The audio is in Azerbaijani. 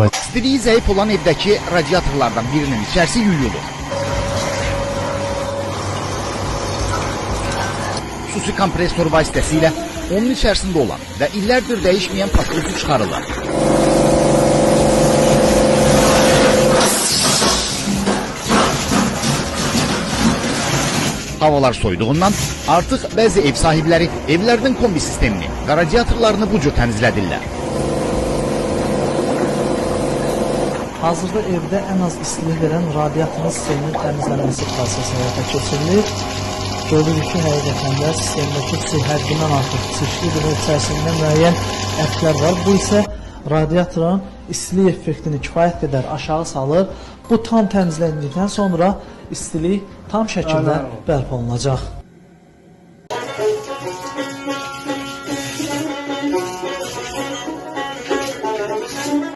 İstiliyi zəif olan evdəki radiatorlardan birinin içərisi yuyulur. Xüsusi kompresor vasitəsilə onun içərisində olan və illərdir dəyişməyən paspurtu çıxarılır. Havalar soyduğundan artıq bəzi ev sahibləri evlərinin kombi sistemini və radiatorlarını bu cür təmizlədirlər. Hazırda evdə ən az istilik verən radiatorun sisteminin təmizlənməsi prosesi həyata keçirilir. Görürük ki, həqiqətən də sistemdəki çiçək həddindən artıq çirklidir və içərisində müəyyən əflər var. Bu isə radiatorun istilik effektini kifayət qədər aşağı salır. Bu tam təmizləndikdən sonra istilik tam şəkildə bərpa olunacaq.